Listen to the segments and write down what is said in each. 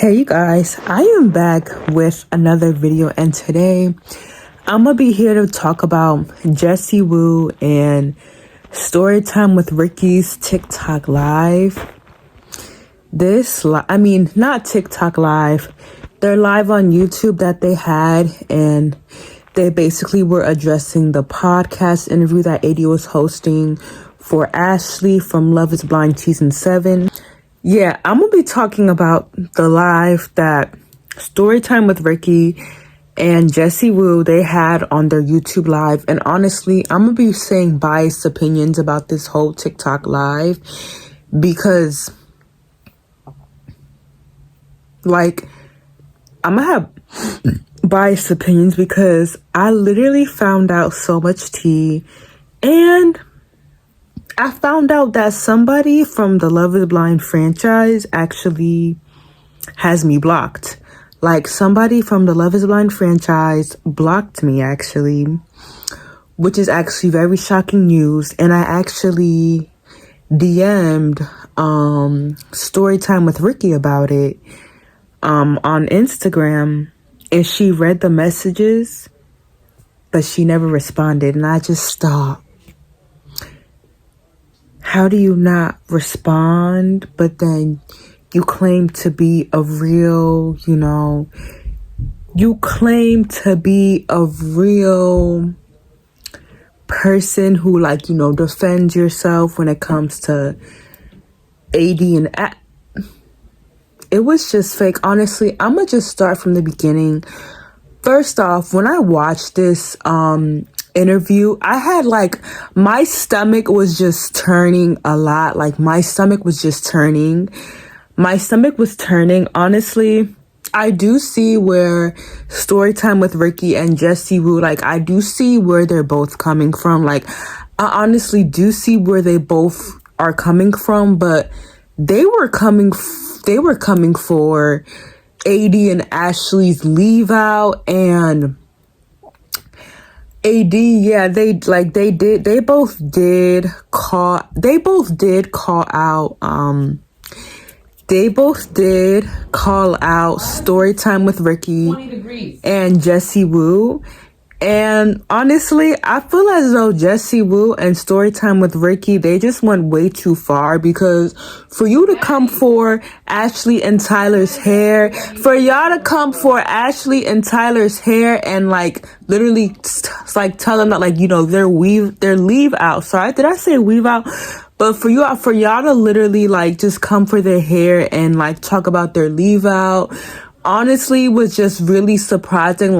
Hey you guys, I am back with another video, and today I'm gonna be here to talk about Jessie Woo and Storytime with Rikki's TikTok live. Not TikTok live, they're live on YouTube that they had, and they basically were addressing the podcast interview that AD was hosting for Ashley from Love is Blind season 7. Yeah, I'm going to be talking about the live that Storytime with Rikki and Jessie Woo, they had on their YouTube live. And honestly, I'm going to be saying biased opinions about this whole TikTok live because, I'm going to have biased opinions because I literally found out so much tea, and I found out that somebody from the Love is Blind franchise actually has me blocked. Somebody from the Love is Blind franchise blocked me, actually, which is actually very shocking news. And I actually DM'd Storytime with Rikki about it on Instagram, and she read the messages, but she never responded, and I just thought, how do you not respond, but then you claim to be a real, you claim to be a real person who, defends yourself when it comes to AD and it was just fake. Honestly, I'm gonna just start from the beginning. First off, when I watched this interview, I had my stomach was just turning a lot. My stomach was turning. Honestly, I do see where Storytime with Rikki and Jessie Woo, I do see where they're both coming from. I honestly do see where they both are coming from, but they were coming for AD and Ashley's leave out, and AD, yeah, they both did call out Storytime with Rikki and Jessie Woo. And honestly, I feel as though Jessie Woo and Storytime with Rikki, they just went way too far, because for you to come for Ashley and Tyler's hair, and literally tell them that their leave out. Sorry, did I say weave out? But for y'all to literally just come for their hair and talk about their leave out, honestly was just really surprising.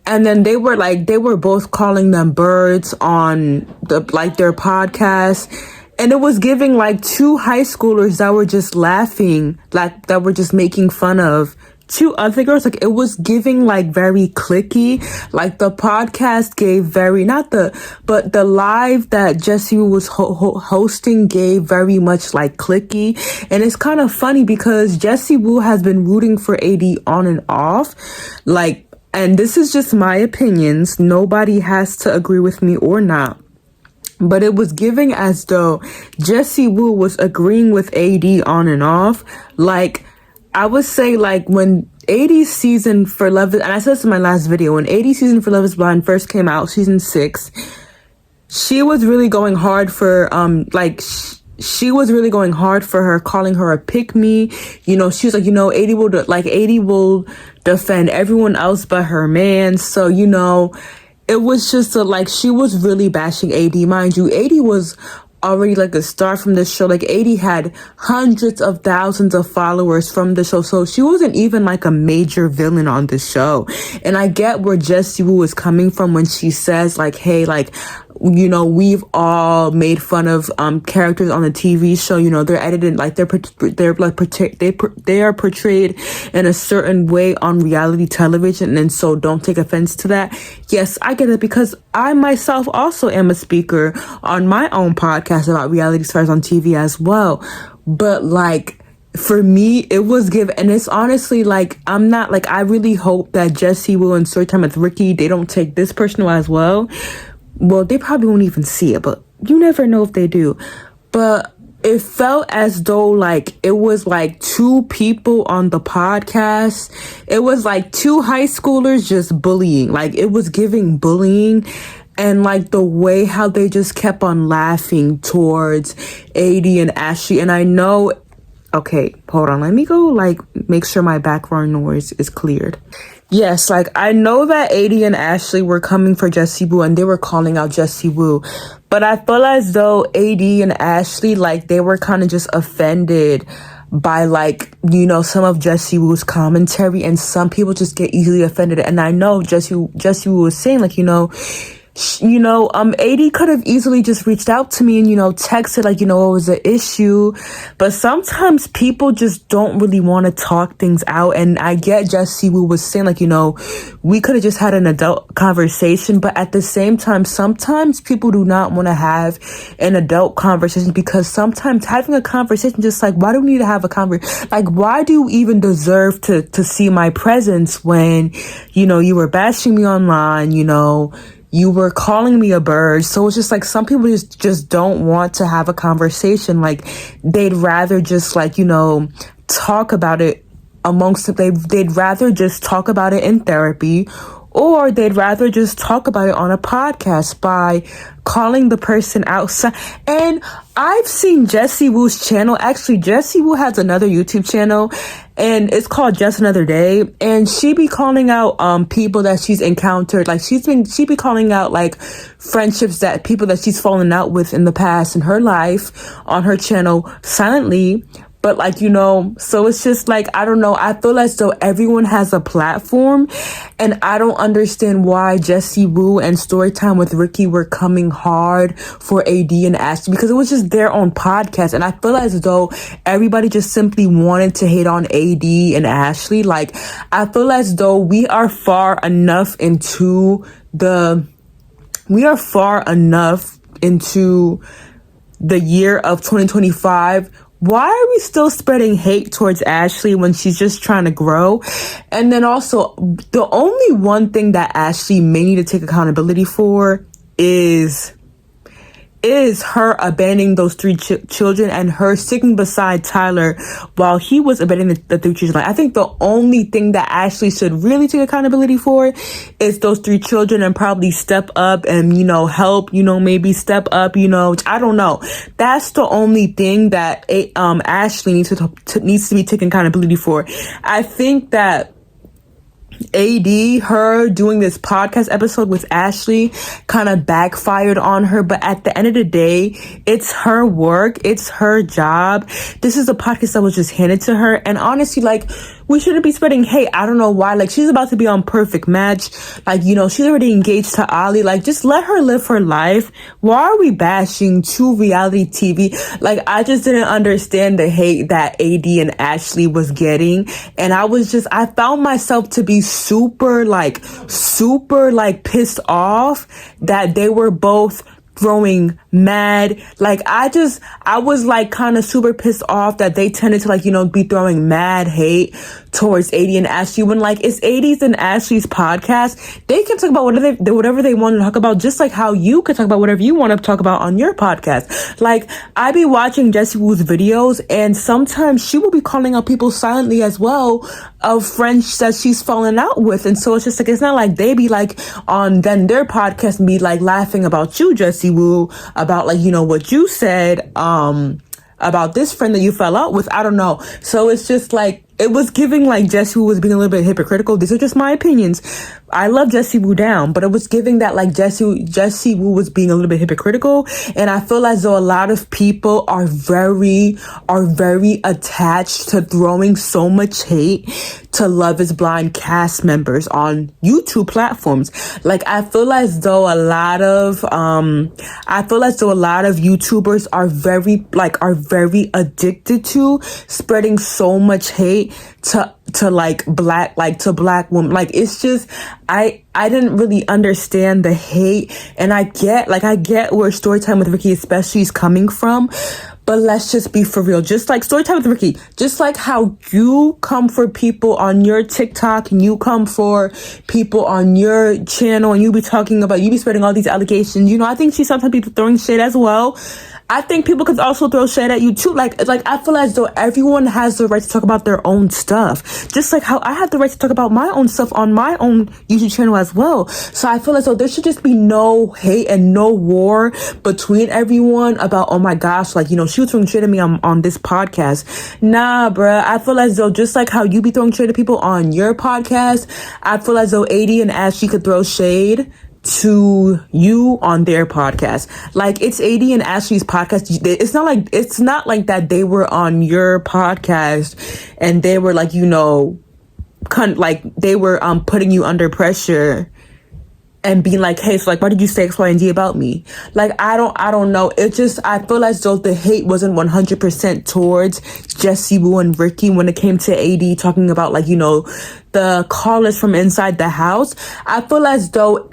And then they were both calling them birds on their podcast. And it was giving two high schoolers that were just laughing, that were just making fun of two other girls. It was giving very cliquey. The podcast gave very, but the live that Jessie was hosting gave very much cliquey. And it's kind of funny because Jessie Woo has been rooting for AD on and off. And this is just my opinions. Nobody has to agree with me or not. But it was giving as though Jessie Woo was agreeing with AD on and off. I would say when AD's season for Love is, and I said this in my last video, when AD's season for Love is Blind first came out, season 6, she was really going hard for, she was really going hard for her, calling her a pick-me. She was AD will defend everyone else but her man. So, it was just she was really bashing AD. Mind you, AD was already a star from the show. AD had hundreds of thousands of followers from the show, so she wasn't even a major villain on the show. And I get where Jessie Woo is coming from when she says hey, we've all made fun of characters on the TV show. They're edited, they are portrayed in a certain way on reality television, and so don't take offense to that. Yes, I get it, because I myself also am a speaker on my own podcast about reality stars on TV as well. But for me, it was given, and it's honestly I'm not I really hope that Jessie Woo and Storytime with Rikki, they don't take this personal as well. Well, they probably won't even see it, but you never know if they do. But it felt as though like it was like two people on the podcast. It was like two high schoolers just bullying. Like it was giving bullying. And like the way how they just kept on laughing towards AD and Ashley. And I know, okay, hold on. Let me go like make sure my background noise is cleared. Yes, like I know that AD and Ashley were coming for Jessie Woo and they were calling out Jessie Woo. But I feel as though AD and Ashley, like they were kind of just offended by like, you know, some of Jessie Woo's commentary, and some people just get easily offended. And I know Jessie Woo was saying like, AD could have easily just reached out to me and, texted like, what was the issue. But sometimes people just don't really want to talk things out. And I get Jessie Woo was saying like, we could have just had an adult conversation. But at the same time, sometimes people do not want to have an adult conversation, because sometimes having a conversation, just like, why do we need to have a conversation? Like, why do you even deserve to see my presence when, you were bashing me online, you were calling me a bird. So it's just like some people just don't want to have a conversation. Like they'd rather just like, talk about it amongst them. They'd rather just talk about it in therapy, or they'd rather just talk about it on a podcast by calling the person outside. And I've seen Jessie Woo's channel. Actually, Jessie Woo has another YouTube channel, and it's called Just Another Day. And she be calling out people that she's encountered. Like she be calling out like friendships that people that she's fallen out with in the past in her life on her channel silently. But like, so it's just like, I don't know. I feel as though everyone has a platform, and I don't understand why Jessie Woo and Storytime with Rikki were coming hard for AD and Ashley, because it was just their own podcast. And I feel as though everybody just simply wanted to hate on AD and Ashley. Like, I feel as though we are far enough into the year of 2025. Why are we still spreading hate towards Ashley when she's just trying to grow? And then also, the only one thing that Ashley may need to take accountability for is her abandoning those three children and her sticking beside Tyler while he was abandoning the three children. Like, I think the only thing that Ashley should really take accountability for is those three children, and probably step up and, help, maybe step up, I don't know. That's the only thing that Ashley needs to be taking accountability for. I think that AD, her doing this podcast episode with Ashley kind of backfired on her, but at the end of the day, it's her work, it's her job. This is a podcast that was just handed to her, and honestly, like, we shouldn't be spreading hate. I don't know why. Like, she's about to be on Perfect Match. Like, she's already engaged to Ali. Like, just let her live her life. Why are we bashing true reality TV? Like, I just didn't understand the hate that AD and Ashley was getting. And I found myself to be super pissed off that they were both throwing mad, like, I was like kind of super pissed off that they tended to like, be throwing mad hate towards AD and Ashley, when like it's AD's and Ashley's podcast. They can talk about whatever they want to talk about, just like how you could talk about whatever you want to talk about on your podcast. Like, I be watching Jessie Woo's videos, and sometimes she will be calling out people silently as well of friends that she's fallen out with. And so it's just like, it's not like they be like on then their podcast and be like laughing about you, Jessie Woo, about like, what you said about this friend that you fell out with. I don't know. So it's just like, it was giving like Jessie Woo was being a little bit hypocritical. These are just my opinions. I love Jessie Woo down, but it was giving that like Jessie Woo was being a little bit hypocritical. And I feel as though a lot of people are very attached to throwing so much hate to Love is Blind cast members on YouTube platforms. Like, I feel as though a lot of YouTubers are very addicted to spreading so much hate to black women. Like, it's just, I didn't really understand the hate, and I get where Storytime with Rikki especially is coming from, But let's just be for real. Just like Storytime with Rikki, just like how you come for people on your TikTok and you come for people on your channel and you be spreading all these allegations. You know, I think she sometimes be throwing shade as well. I think people could also throw shade at you too. Like I feel as though everyone has the right to talk about their own stuff. Just like how I have the right to talk about my own stuff on my own YouTube channel as well. So I feel as though there should just be no hate and no war between everyone about, oh my gosh, like, you know, she was throwing shade at me on this podcast. Nah, bruh. I feel as though just like how you be throwing shade at people on your podcast, I feel as though AD and Ashley could throw shade to you on their podcast. Like, it's AD and Ashley's podcast. It's not like that they were on your podcast and they were like, you know, they were putting you under pressure and being like, hey, so like, why did you say X, Y, and Z about me? Like, I don't know. It just, I feel as though the hate wasn't 100% towards Jessie Woo and Rikki when it came to AD talking about, like, you know, the callers from inside the house. I feel as though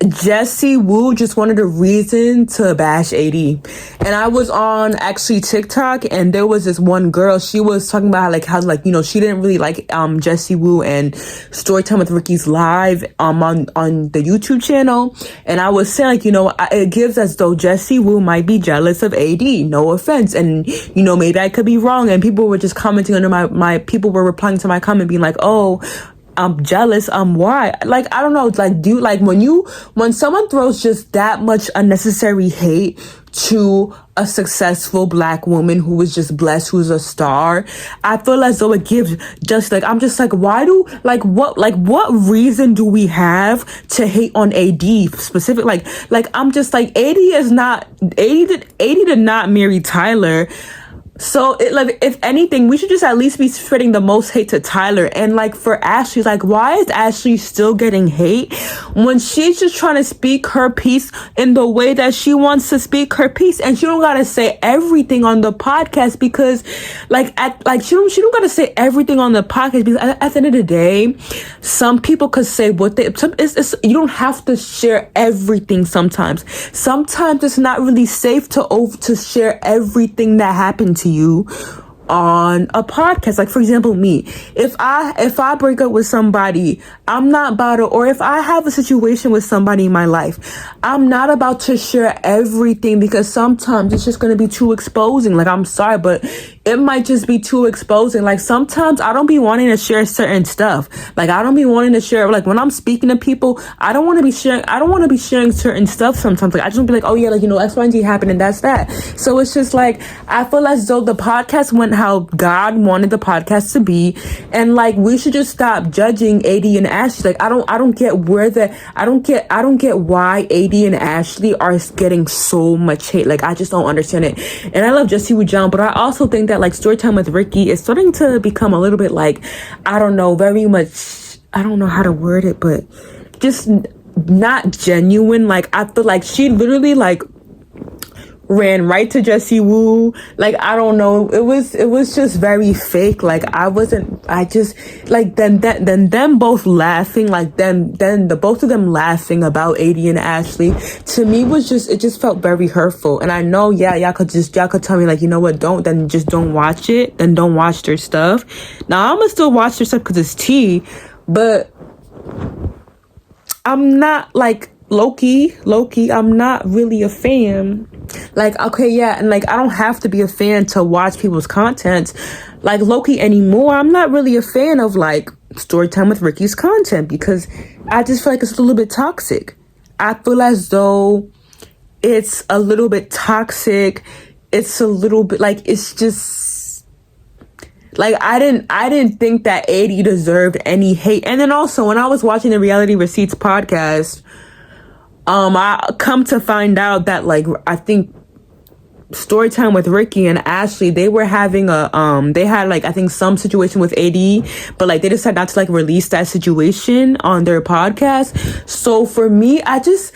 Jessie Woo just wanted a reason to bash AD. And I was on actually TikTok and there was this one girl, she was talking about how you know, she didn't really like Jessie Woo and Storytime with Rikki's live on the YouTube channel. And I was saying, like, you know, it gives as though Jessie Woo might be jealous of AD. No offense. And, you know, maybe I could be wrong. And people were just commenting under my people were replying to my comment being like, oh, I'm jealous. Why? Like, I don't know. Like, when someone throws just that much unnecessary hate to a successful Black woman who was just blessed, who's a star, I feel as though it gives just like, I'm just like, what reason do we have to hate on AD specific? Like, I'm just like, AD did not marry Tyler. So, if anything, we should just at least be spreading the most hate to Tyler. And, like, for Ashley, like, why is Ashley still getting hate when she's just trying to speak her piece in the way that she wants to speak her piece? And she don't gotta say everything on the podcast because, she don't gotta say everything on the podcast because at the end of the day, some people could say what they, you don't have to share everything sometimes. Sometimes it's not really safe to share everything that happened to you on a podcast. Like, for example, me, if I break up with somebody, I'm not about to, or if I have a situation with somebody in my life, I'm not about to share everything because sometimes it's just going to be too exposing. Like, I'm sorry, but it might just be too exposing. Like, sometimes I don't be wanting to share certain stuff. Like, I don't be wanting to share, like, when I'm speaking to people, I don't want to be sharing certain stuff sometimes. Like, I just want to be like, oh yeah, like, you know, X, Y, and Z happened and that's that. So it's just like, I feel as though the podcast went how God wanted the podcast to be, and like, we should just stop judging AD and Ashley. Like, I don't get why AD and Ashley are getting so much hate. Like, I just don't understand it. And I love Jessie Woo John, but I also think that, like, Storytime with Rikki is starting to become a little bit like, I don't know, very much, I don't know how to word it, but just not genuine. Like, I feel like she literally, like, ran right to Jessie Woo. Like, I don't know. It was just very fake. Like, then them both laughing, like then the both of them laughing about AD and Ashley, to me it just felt very hurtful. And I know, yeah, y'all could tell me, like, you know what, just don't watch it and don't watch their stuff. Now, I'm gonna still watch their stuff because it's tea, but I'm not, like, low-key, I'm not really a fan. Like, okay, yeah, and like, I don't have to be a fan to watch people's content, like, low-key anymore. I'm not really a fan of, like, Storytime with Rikki's content because I just feel like it's a little bit toxic. I feel as though it's a little bit toxic. It's a little bit, like, it's just, like, I didn't think that AD deserved any hate. And then also, when I was watching the Reality Receipts podcast, I come to find out that, like, I think Storytime with Rikki and Ashley, they were having they had, like, I think some situation with AD, but, like, they decided not to, like, release that situation on their podcast. So for me, I just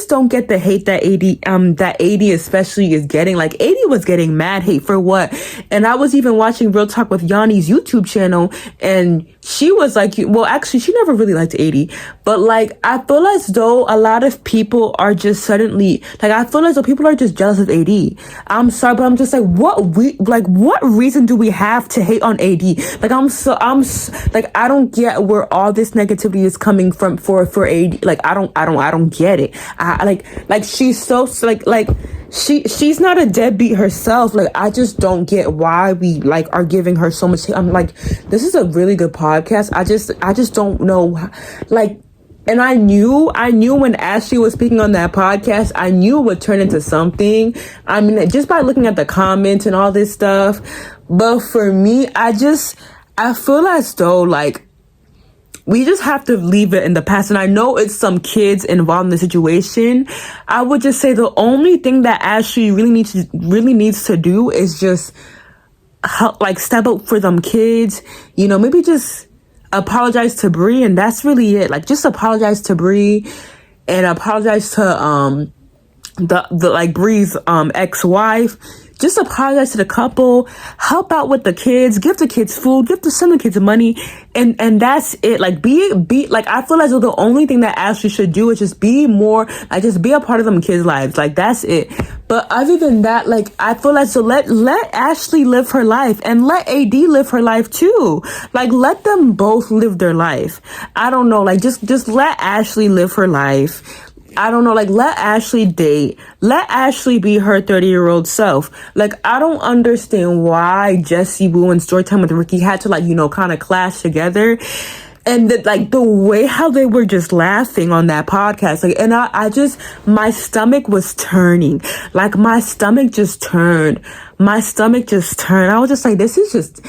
don't get the hate that AD especially is getting. Like, AD was getting mad hate for what? And I was even watching Real Talk with Yanni's YouTube channel, and she was like, well, actually, she never really liked AD, but, like, I feel as though a lot of people are just suddenly, like, I feel as though people are just jealous of AD. I'm sorry, but I'm just like, what reason do we have to hate on AD? Like, like, I don't get where all this negativity is coming from for AD. Like, I don't get it. Like she's so, like, she's not a deadbeat herself. Like, I just don't get why we like are giving her so much. I'm like, this is a really good podcast. I just don't know, like. And I knew when Ashley was speaking on that podcast, I knew it would turn into something. I mean, just by looking at the comments and all this stuff. But for me, I feel as though, like, we just have to leave it in the past. And I know it's some kids involved in the situation. I would just say the only thing that Ashley really needs to do is just help, like, step up for them kids. You know, maybe just apologize to Bree, and that's really it. Like, just apologize to Bree and apologize to the like Bree's ex-wife. Just apologize to the couple, help out with the kids, give the kids food, some of the kids money, and that's it. Like, be like, I feel as though the only thing that Ashley should do is just be more, like, just be a part of them kids' lives. Like, that's it. But other than that, like, I feel as though let Ashley live her life and let AD live her life too. Like, let them both live their life. I don't know, like, just let Ashley live her life. I don't know, like, let Ashley date. Let Ashley be her 30-year-old self. Like, I don't understand why Jessie Woo and Storytime with Rikki had to, like, you know, kind of clash together. And the way how they were just laughing on that podcast, like, and I just, my stomach was turning. Like, my stomach just turned. I was just like, this is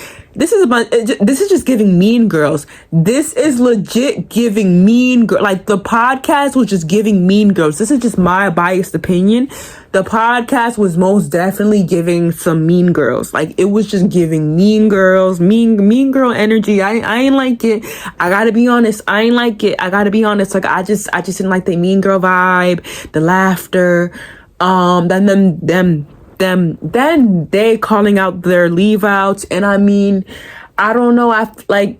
just giving Mean Girls. This is legit giving Mean Girls. Like, the podcast was just giving Mean Girls. This is just my biased opinion. The podcast was most definitely giving some Mean Girls. Like, it was just giving Mean Girls, mean girl energy. I ain't like it. I gotta be honest. I ain't like it. I gotta be honest. Like, I just didn't like the Mean Girl vibe, the laughter, then they calling out their leave outs. And I mean, I don't know. I like,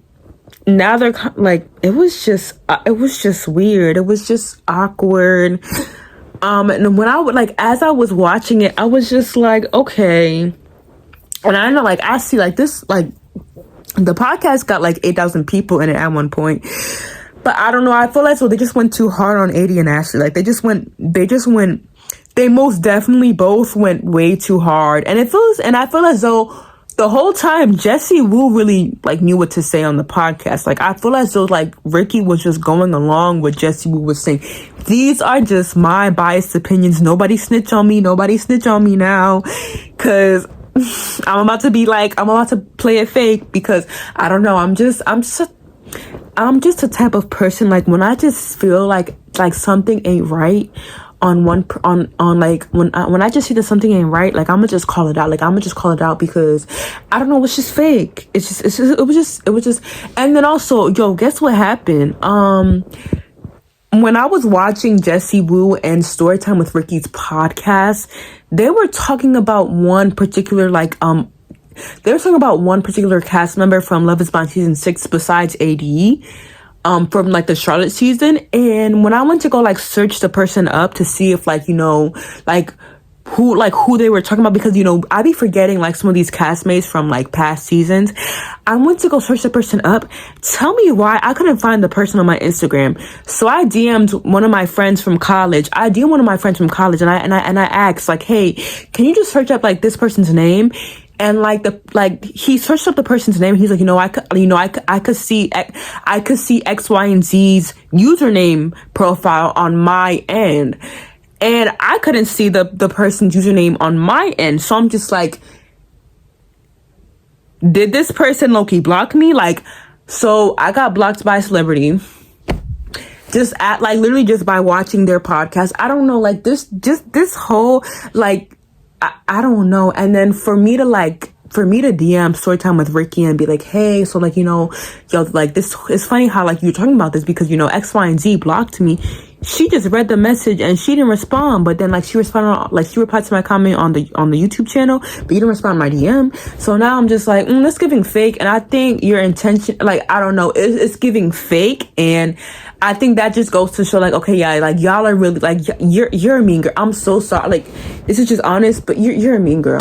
now they're like, it was just weird. It was just awkward. And when I would, like, as I was watching it, I was just like, okay. And I know, like, I see, like, this, like, the podcast got like 8,000 people in it at one point. But I don't know. I feel like, so they just went too hard on AD and Ashley. Like, they most definitely both went way too hard. And I feel as though the whole time Jessie Woo really, like, knew what to say on the podcast. Like, I feel as though, like, Rikki was just going along with Jessie Woo was saying. These are just my biased opinions. Nobody snitch on me now. Cause I'm about to play it fake, because I don't know. I'm just a type of person, like, when I just feel like something ain't right on like, when I just see that something ain't right, like, I'm gonna just call it out. Like, I'm gonna just call it out, because I don't know, it's just fake. It was just, and then also, yo, guess what happened? When I was watching Jessie Woo and Storytime with Rikki's podcast, they were talking about one particular, like, cast member from Love is Blind season 6 besides AD, from, like, the Charlotte season. And when I went to go, like, search the person up to see if, like, you know, like, who they were talking about, because, you know, I be forgetting, like, some of these castmates from, like, past seasons. I went to go search the person up. Tell me why I couldn't find the person on my Instagram. So I DM'd one of my friends from college. And I asked, like, hey, can you just search up, like, this person's name? And he searched up the person's name. He's like, I could see X, Y, and Z's username profile on my end. And I couldn't see the person's username on my end. So I'm just like, did this person low-key block me? Like, so I got blocked by a celebrity. Literally just by watching their podcast. I don't know, like, this whole, like, I don't know. And then for me to DM Storytime with Rikki and be like, hey, so, like, you know, yo, like, this, it's funny how, like, you're talking about this because, you know, X, Y, and Z blocked me. she just read the message and she didn't respond. But then like she replied to my comment on the YouTube channel, but you didn't respond to my DM. So now I'm just like, that's giving fake. And I think your intention, like, I don't know, it's giving fake. And I think that just goes to show, like, okay, yeah, like, y'all are really, like, you're a mean girl. I'm so sorry. Like, this is just honest, but you're a mean girl.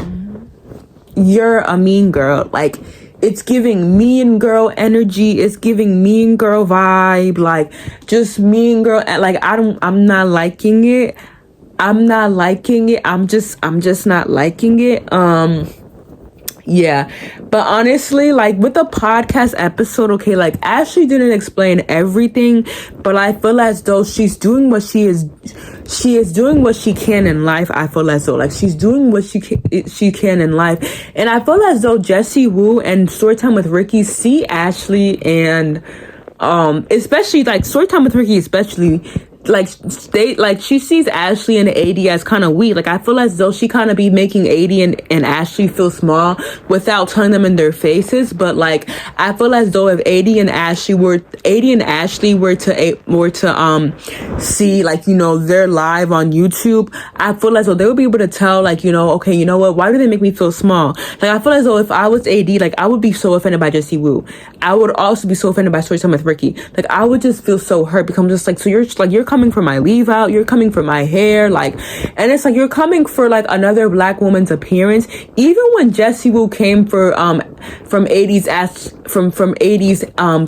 You're a mean girl. Like, it's giving mean girl energy. It's giving mean girl vibe. Like, just mean girl. Like, I'm not liking it. I'm just not liking it. Yeah, but honestly, like, with the podcast episode, okay, like, Ashley didn't explain everything, but I feel as though she's doing what she is doing what she can in life. I feel as though, like, she's doing what she can in life. And I feel as though Jessie Woo and Storytime with Rikki see Ashley, and especially, like, Storytime with Rikki especially, like, she sees Ashley and AD as kind of weak. Like, I feel as though she kind of be making AD and Ashley feel small without telling them in their faces. But like, I feel as though if AD and Ashley were to see, like, you know, they're live on YouTube, I feel as though they would be able to tell, like, you know, okay, you know what, why do they make me feel small? Like, I feel as though if I was AD, like, I would be so offended by Jessie Woo. I would also be so offended by Storytime with Rikki. Like, I would just feel so hurt, because I'm just like, so you're coming for my leave out, you're coming for my hair, like, and it's like, you're coming for, like, another black woman's appearance. Even when Jessie Woo came for from 80's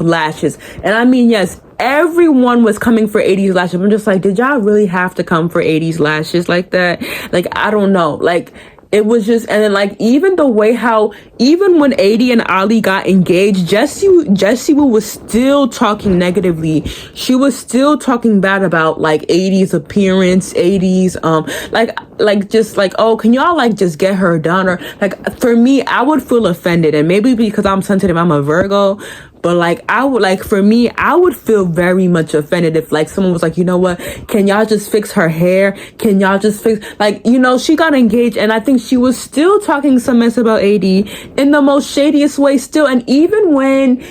lashes, and I mean, yes, everyone was coming for 80's lashes. I'm just like, did y'all really have to come for 80's lashes like that? Like, I don't know, like, it was just, and then, like, even the way how, even when AD and Ali got engaged, Jessie Woo was still talking negatively. She was still talking bad about, like, 80's appearance, 80's, like, just like, oh, can y'all, like, just get her done? Or, like, for me, I would feel offended, and maybe because I'm sensitive, I'm a Virgo, but, like, I would feel very much offended if, like, someone was like, you know what, can y'all just fix her hair? Can y'all just fix, like, you know, she got engaged, and I think she was still talking some mess about AD in the most shadiest way still. And even when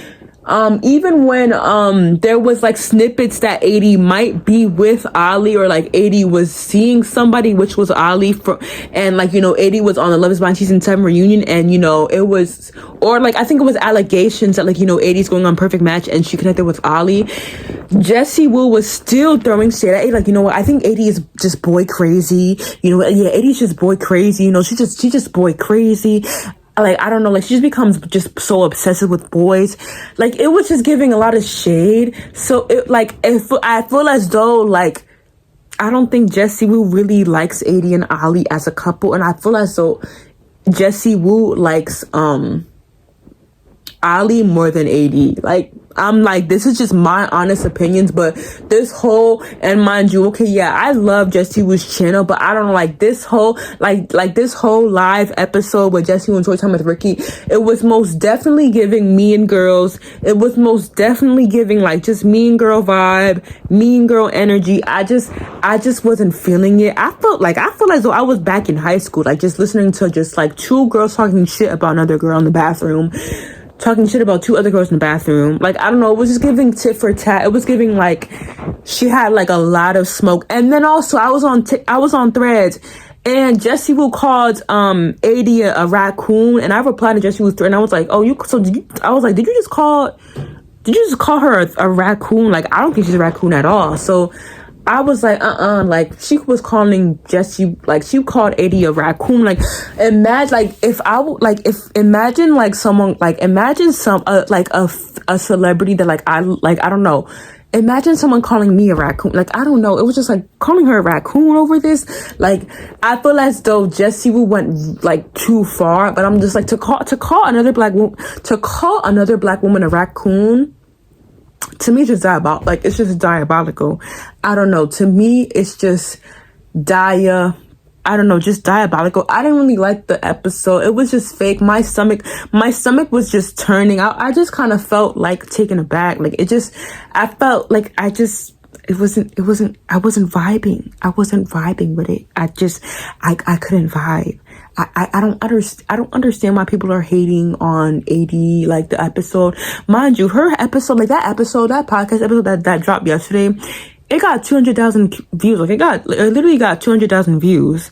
there was, like, snippets that AD might be with Ali, or, like, AD was seeing somebody, which was Ali, and, like, you know, AD was on the Love is Blind season 7 reunion, and, you know, it was, or, like, I think it was allegations that, like, you know, AD's going on Perfect Match and she connected with Ali. Jessie Woo was still throwing shade at AD, like, you know what, I think AD is just boy crazy, you know, yeah, AD's just boy crazy, you know, she just boy crazy. Like, I don't know, like, she just becomes just so obsessive with boys. Like, it was just giving a lot of shade. So, I feel as though, like, I don't think Jessie Woo really likes AD and Ali as a couple. And I feel as though Jessie Woo likes, Ali more than AD. Like, I'm like, this is just my honest opinions, but this whole, and mind you, okay, yeah, I love Jessie Woo's channel, but I don't know, like, this whole, like this whole live episode with Jessie Woo and Storytime with Rikki, it was most definitely giving Mean Girls. It was most definitely giving, like, just Mean Girl vibe, Mean Girl energy. I just wasn't feeling it. I feel as though I was back in high school, like, just listening to just, like, two girls talking shit about another girl in the bathroom, talking shit about two other girls in the bathroom. Like, I don't know, it was just giving tit for tat. It was giving, like, she had, like, a lot of smoke. And then also, I was on Threads, and Jessie Woo called AD a raccoon, and I replied to Jessie Woo's thread, and I was like, oh, did you just call her a raccoon? Like, I don't think she's a raccoon at all. So I was like, like, she was calling Jessie, like, she called AD a raccoon. Like, imagine, like, imagine, like, someone, like, imagine like, a celebrity that, like, I don't know, imagine someone calling me a raccoon. Like, I don't know, it was just, like, calling her a raccoon over this. Like, I feel as though Jessie Woo went, like, too far, but I'm just like, to call another black woman a raccoon, to me, it's just diabolical. Like, it's just diabolical. I don't know. To me, it's just just diabolical. I didn't really like the episode. It was just fake. My stomach was just turning out. I just kind of felt like taken aback. Like, I felt like I wasn't vibing. I wasn't vibing with it. I couldn't vibe. I don't understand why people are hating on AD, like, the episode. Mind you, her episode, like, that podcast episode that dropped yesterday, it got 200,000 views. Like, it literally got 200,000 views.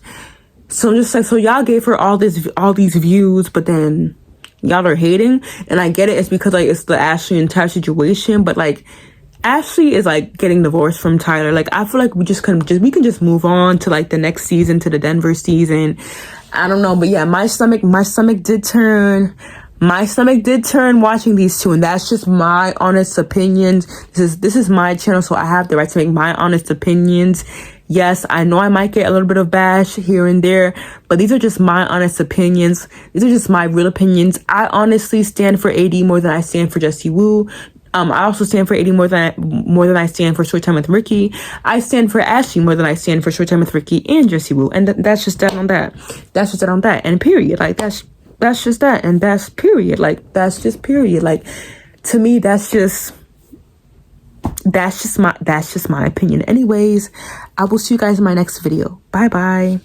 So I'm just like, so y'all gave her all these views, but then y'all are hating. And I get it. It's because like it's the Ashley and Ty situation, but like Ashley is like getting divorced from Tyler. Like, I feel like we can just move on to like the next season, to the Denver season. I don't know, but yeah, my stomach did turn. My stomach did turn watching these two, and that's just my honest opinions. This is my channel, so I have the right to make my honest opinions. Yes, I know I might get a little bit of bash here and there, but these are just my honest opinions. These are just my real opinions. I honestly stand for AD more than I stand for Jessie Woo. I also stand for AD more than I stand for Storytime with Rikki. I stand for Ashley more than I stand for Storytime with Rikki and Jessie Woo. And that's just that on that. That's just that on that. And period. Like, that's just that. And that's period. Like, that's just period. Like, to me, that's just my opinion. Anyways, I will see you guys in my next video. Bye bye.